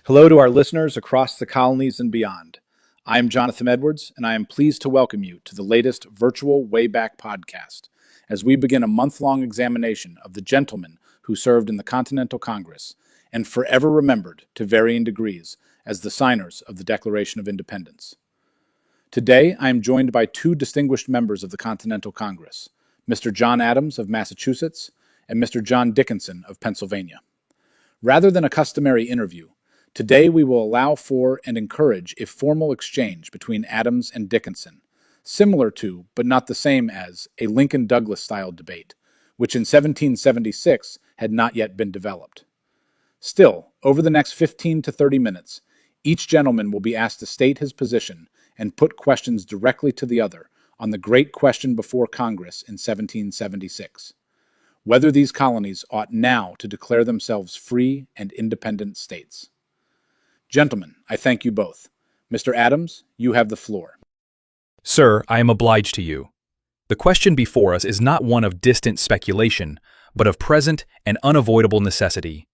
Hello to our listeners across the colonies and beyond. I am Jonathan Edwards, and I am pleased to welcome you to the latest Virtual Wayback podcast as we begin a month-long examination of the gentlemen who served in the Continental Congress and forever remembered to varying degrees as the signers of the Declaration of Independence. Today, I am joined by two distinguished members of the Continental Congress, Mr. John Adams of Massachusetts and Mr. John Dickinson of Pennsylvania. Rather than a customary interview, today we will allow for and encourage a formal exchange between Adams and Dickinson, similar to, but not the same as, a Lincoln-Douglas-style debate, which in 1776 had not yet been developed. Still, over the next 15 to 30 minutes, each gentleman will be asked to state his position and put questions directly to the other on the great question before Congress in 1776, whether these colonies ought now to declare themselves free and independent states. Gentlemen, I thank you both. Mr. Adams, you have the floor. Sir, I am obliged to you. The question before us is not one of distant speculation, but of present and unavoidable necessity.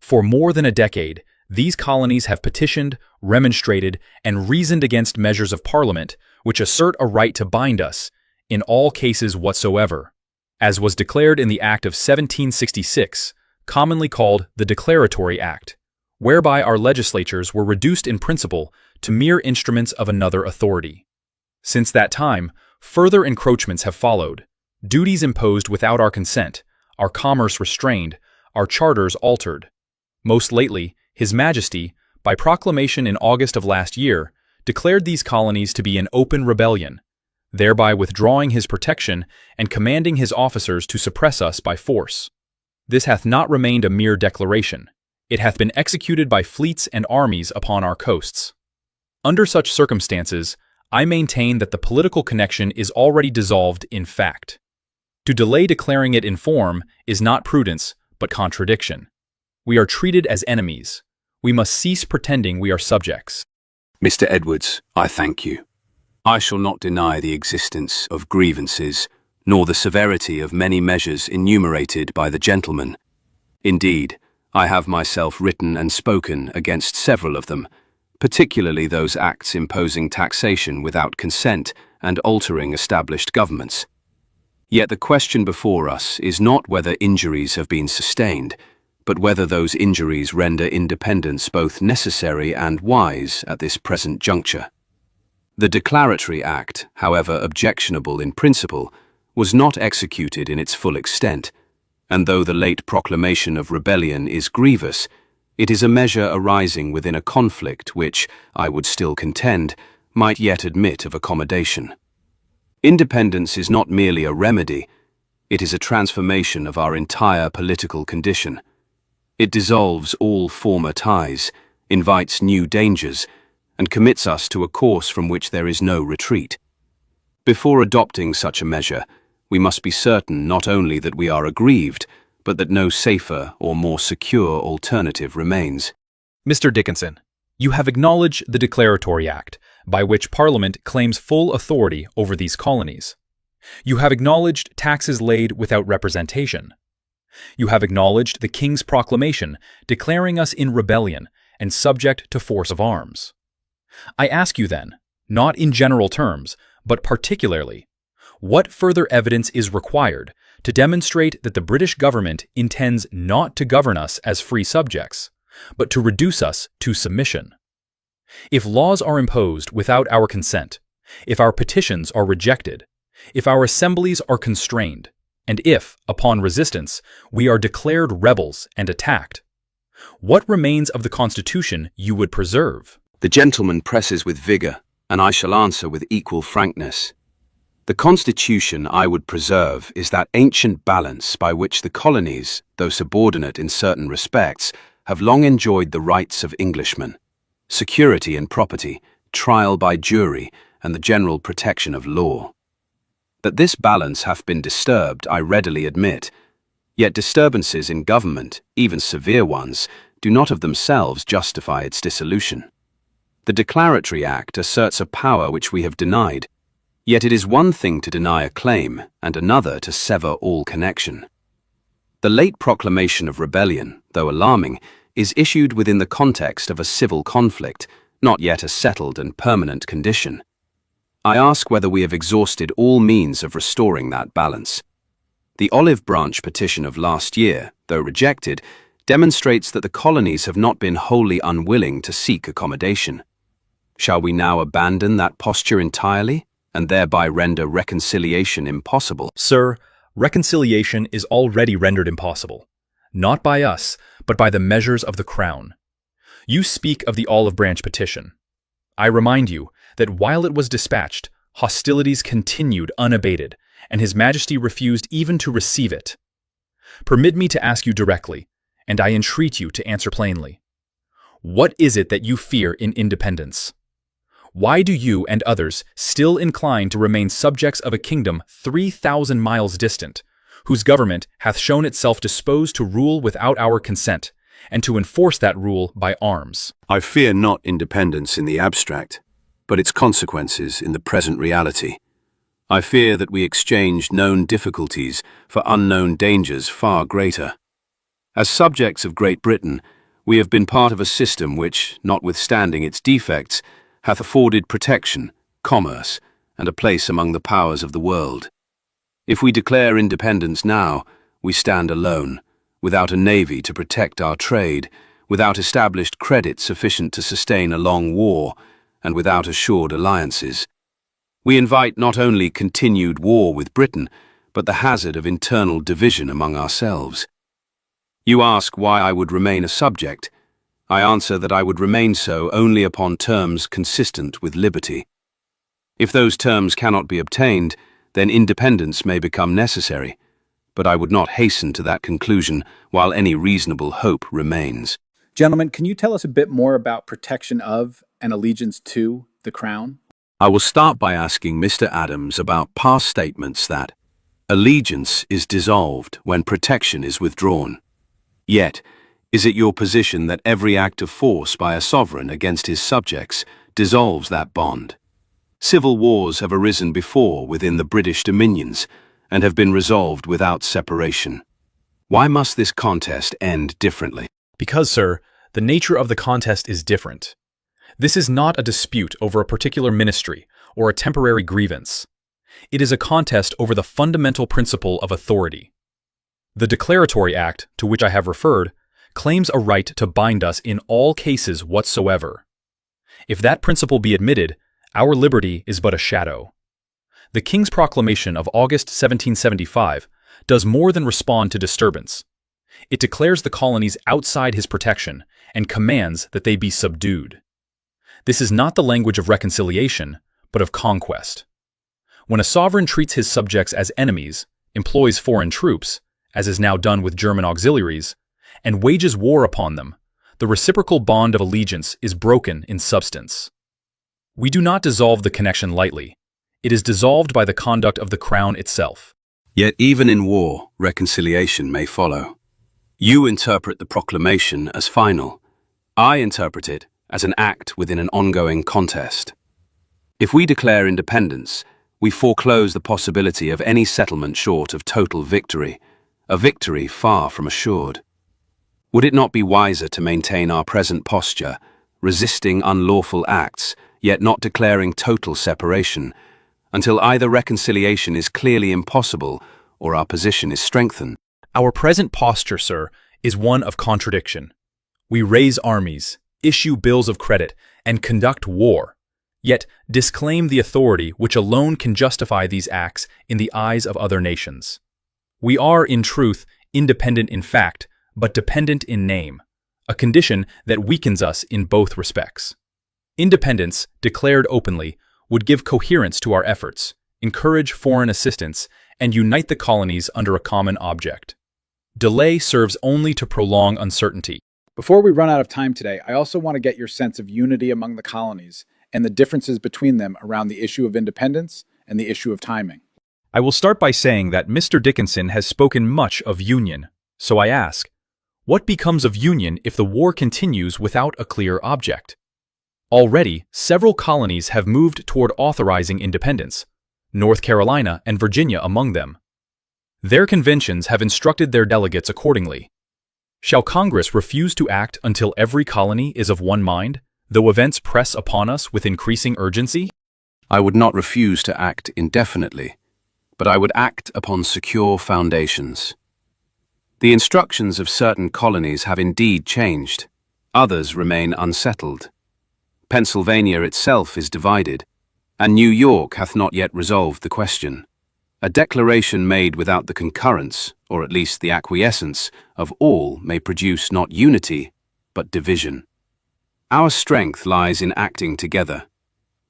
For more than a decade, these colonies have petitioned, remonstrated, and reasoned against measures of Parliament which assert a right to bind us, in all cases whatsoever, as was declared in the Act of 1766, commonly called the Declaratory Act, whereby our legislatures were reduced in principle to mere instruments of another authority. Since that time, further encroachments have followed, duties imposed without our consent, our commerce restrained, our charters altered. Most lately, His Majesty, by proclamation in August of last year, declared these colonies to be in open rebellion, thereby withdrawing his protection and commanding his officers to suppress us by force. This hath not remained a mere declaration. It hath been executed by fleets and armies upon our coasts. Under such circumstances, I maintain that the political connection is already dissolved in fact. To delay declaring it in form is not prudence, but contradiction. We are treated as enemies. We must cease pretending we are subjects. Mr. Edwards, I thank you. I shall not deny the existence of grievances, nor the severity of many measures enumerated by the gentleman. Indeed, I have myself written and spoken against several of them, particularly those acts imposing taxation without consent and altering established governments. Yet the question before us is not whether injuries have been sustained, but whether those injuries render independence both necessary and wise at this present juncture. The Declaratory Act, however objectionable in principle, was not executed in its full extent, and though the late proclamation of rebellion is grievous, it is a measure arising within a conflict which, I would still contend, might yet admit of accommodation. Independence is not merely a remedy, it is a transformation of our entire political condition. It dissolves all former ties, invites new dangers, and commits us to a course from which there is no retreat. Before adopting such a measure, we must be certain not only that we are aggrieved, but that no safer or more secure alternative remains. Mr. Dickinson, you have acknowledged the Declaratory Act, by which Parliament claims full authority over these colonies. You have acknowledged taxes laid without representation. You have acknowledged the King's proclamation declaring us in rebellion and subject to force of arms. I ask you then, not in general terms, but particularly, what further evidence is required to demonstrate that the British government intends not to govern us as free subjects, but to reduce us to submission? If laws are imposed without our consent, if our petitions are rejected, if our assemblies are constrained, and if, upon resistance, we are declared rebels and attacked, what remains of the Constitution you would preserve? The gentleman presses with vigor, and I shall answer with equal frankness. The Constitution I would preserve is that ancient balance by which the colonies, though subordinate in certain respects, have long enjoyed the rights of Englishmen: security and property, trial by jury, and the general protection of law. That this balance hath been disturbed, I readily admit, yet disturbances in government, even severe ones, do not of themselves justify its dissolution. The Declaratory Act asserts a power which we have denied, yet it is one thing to deny a claim and another to sever all connection. The late proclamation of rebellion, though alarming, is issued within the context of a civil conflict, not yet a settled and permanent condition. I ask whether we have exhausted all means of restoring that balance. The olive branch petition of last year, though rejected, demonstrates that the colonies have not been wholly unwilling to seek accommodation. Shall we now abandon that posture entirely, and thereby render reconciliation impossible? Sir, reconciliation is already rendered impossible, not by us, but by the measures of the Crown. You speak of the olive branch petition. I remind you that while it was dispatched, hostilities continued unabated, and His Majesty refused even to receive it. Permit me to ask you directly, and I entreat you to answer plainly. What is it that you fear in independence? Why do you and others still incline to remain subjects of a kingdom 3,000 miles distant, whose government hath shown itself disposed to rule without our consent, and to enforce that rule by arms? I fear not independence in the abstract, but its consequences in the present reality. I fear that we exchange known difficulties for unknown dangers far greater. As subjects of Great Britain, we have been part of a system which, notwithstanding its defects, hath afforded protection, commerce, and a place among the powers of the world. If we declare independence now, we stand alone, without a navy to protect our trade, without established credit sufficient to sustain a long war, and without assured alliances. We invite not only continued war with Britain, but the hazard of internal division among ourselves. You ask why I would remain a subject. I answer that I would remain so only upon terms consistent with liberty. If those terms cannot be obtained, then independence may become necessary, but I would not hasten to that conclusion while any reasonable hope remains. Gentlemen, can you tell us a bit more about protection of and allegiance to the Crown? I will start by asking Mr. Adams about past statements that allegiance is dissolved when protection is withdrawn. Yet, is it your position that every act of force by a sovereign against his subjects dissolves that bond? Civil wars have arisen before within the British dominions and have been resolved without separation. Why must this contest end differently? Because, sir, the nature of the contest is different. This is not a dispute over a particular ministry or a temporary grievance. It is a contest over the fundamental principle of authority. The Declaratory Act, to which I have referred, claims a right to bind us in all cases whatsoever. If that principle be admitted, our liberty is but a shadow. The King's Proclamation of August 1775 does more than respond to disturbance. It declares the colonies outside his protection and commands that they be subdued. This is not the language of reconciliation, but of conquest. When a sovereign treats his subjects as enemies, employs foreign troops, as is now done with German auxiliaries, and wages war upon them, the reciprocal bond of allegiance is broken in substance. We do not dissolve the connection lightly. It is dissolved by the conduct of the Crown itself. Yet even in war, reconciliation may follow. You interpret the proclamation as final. I interpret it as an act within an ongoing contest. If we declare independence, we foreclose the possibility of any settlement short of total victory, a victory far from assured. Would it not be wiser to maintain our present posture, resisting unlawful acts, yet not declaring total separation, until either reconciliation is clearly impossible or our position is strengthened? Our present posture, sir, is one of contradiction. We raise armies, issue bills of credit, and conduct war, yet disclaim the authority which alone can justify these acts in the eyes of other nations. We are, in truth, independent in fact, but dependent in name, a condition that weakens us in both respects. Independence, declared openly, would give coherence to our efforts, encourage foreign assistance, and unite the colonies under a common object. Delay serves only to prolong uncertainty. Before we run out of time today, I also want to get your sense of unity among the colonies and the differences between them around the issue of independence and the issue of timing. I will start by saying that Mr. Dickinson has spoken much of union, so I ask, what becomes of union if the war continues without a clear object? Already, several colonies have moved toward authorizing independence, North Carolina and Virginia among them. Their conventions have instructed their delegates accordingly. Shall Congress refuse to act until every colony is of one mind, though events press upon us with increasing urgency? I would not refuse to act indefinitely, but I would act upon secure foundations. The instructions of certain colonies have indeed changed. Others remain unsettled. Pennsylvania itself is divided, and New York hath not yet resolved the question. A declaration made without the concurrence, or at least the acquiescence, of all may produce not unity, but division. Our strength lies in acting together.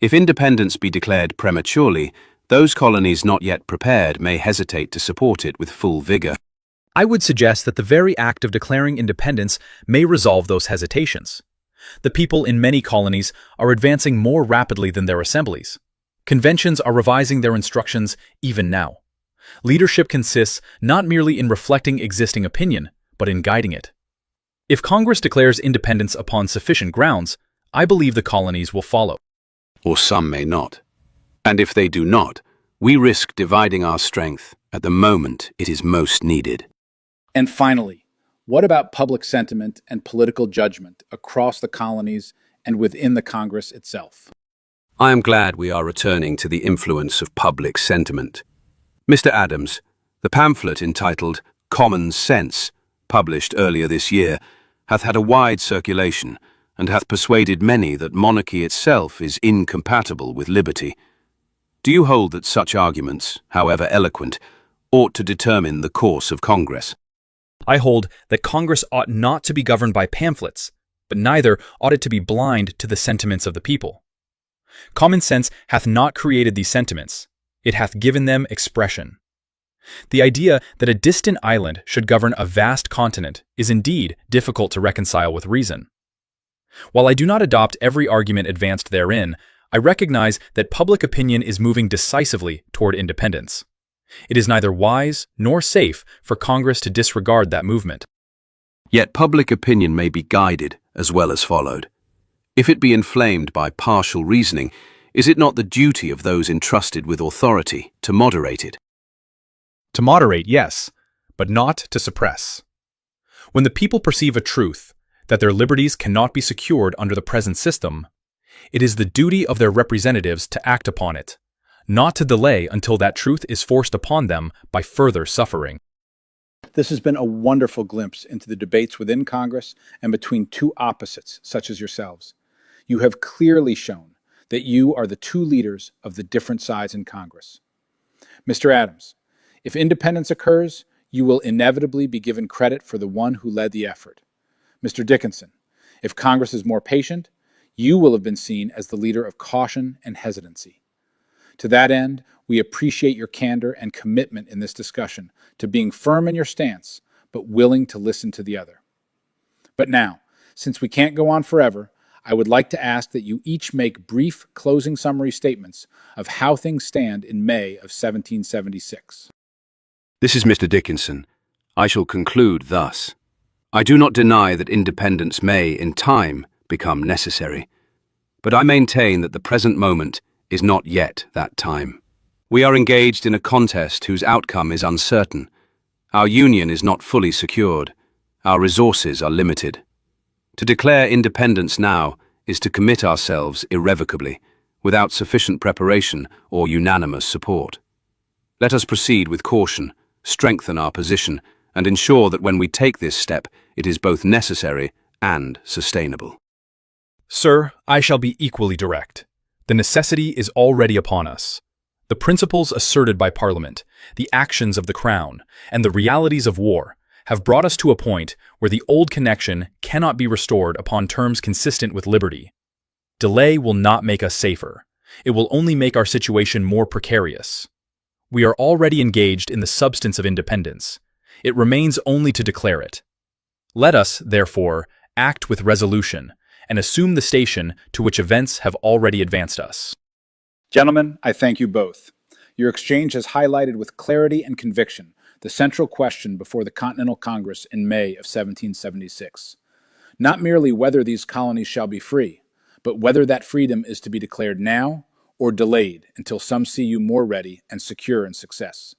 If independence be declared prematurely, those colonies not yet prepared may hesitate to support it with full vigor. I would suggest that the very act of declaring independence may resolve those hesitations. The people in many colonies are advancing more rapidly than their assemblies. Conventions are revising their instructions even now. Leadership consists not merely in reflecting existing opinion, but in guiding it. If Congress declares independence upon sufficient grounds, I believe the colonies will follow. Or some may not. And if they do not, we risk dividing our strength at the moment it is most needed. And finally, what about public sentiment and political judgment across the colonies and within the Congress itself? I am glad we are returning to the influence of public sentiment. Mr. Adams, the pamphlet entitled Common Sense, published earlier this year, hath had a wide circulation, and hath persuaded many that monarchy itself is incompatible with liberty. Do you hold that such arguments, however eloquent, ought to determine the course of Congress? I hold that Congress ought not to be governed by pamphlets, but neither ought it to be blind to the sentiments of the people. Common sense hath not created these sentiments, it hath given them expression. The idea that a distant island should govern a vast continent is indeed difficult to reconcile with reason. While I do not adopt every argument advanced therein, I recognize that public opinion is moving decisively toward independence. It is neither wise nor safe for Congress to disregard that movement. Yet public opinion may be guided as well as followed. If it be inflamed by partial reasoning, is it not the duty of those entrusted with authority to moderate it? To moderate, yes, but not to suppress. When the people perceive a truth, that their liberties cannot be secured under the present system, it is the duty of their representatives to act upon it, not to delay until that truth is forced upon them by further suffering. This has been a wonderful glimpse into the debates within Congress and between two opposites, such as yourselves. You have clearly shown that you are the two leaders of the different sides in Congress. Mr. Adams, if independence occurs, you will inevitably be given credit for the one who led the effort. Mr. Dickinson, if Congress is more patient, you will have been seen as the leader of caution and hesitancy. To that end, we appreciate your candor and commitment in this discussion to being firm in your stance, but willing to listen to the other. But now, since we can't go on forever, I would like to ask that you each make brief closing summary statements of how things stand in May of 1776. This is Mr. Dickinson. I shall conclude thus. I do not deny that independence may, in time, become necessary, but I maintain that the present moment is not yet that time. We are engaged in a contest whose outcome is uncertain. Our union is not fully secured. Our resources are limited. To declare independence now is to commit ourselves irrevocably, without sufficient preparation or unanimous support. Let us proceed with caution, strengthen our position, and ensure that when we take this step, it is both necessary and sustainable. Sir, I shall be equally direct. The necessity is already upon us. The principles asserted by Parliament, the actions of the Crown, and the realities of war have brought us to a point where the old connection cannot be restored upon terms consistent with liberty. Delay will not make us safer. It will only make our situation more precarious. We are already engaged in the substance of independence. It remains only to declare it. Let us, therefore, act with resolution and assume the station to which events have already advanced us. Gentlemen, I thank you both. Your exchange has highlighted with clarity and conviction the central question before the Continental Congress in May of 1776. Not merely whether these colonies shall be free, but whether that freedom is to be declared now or delayed until some see you more ready and secure in success.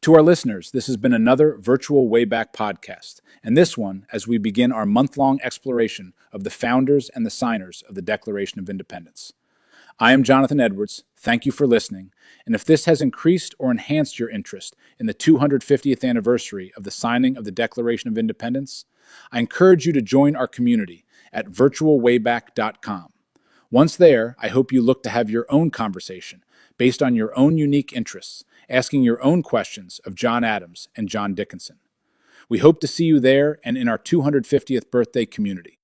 To our listeners, this has been another Virtual Wayback podcast, and this one as we begin our month-long exploration of the founders and the signers of the Declaration of Independence. I am Jonathan Edwards. Thank you for listening, and if this has increased or enhanced your interest in the 250th anniversary of the signing of the Declaration of Independence, I encourage you to join our community at virtualwayback.com. Once there, I hope you look to have your own conversation based on your own unique interests, asking your own questions of John Adams and John Dickinson. We hope to see you there and in our 250th birthday community.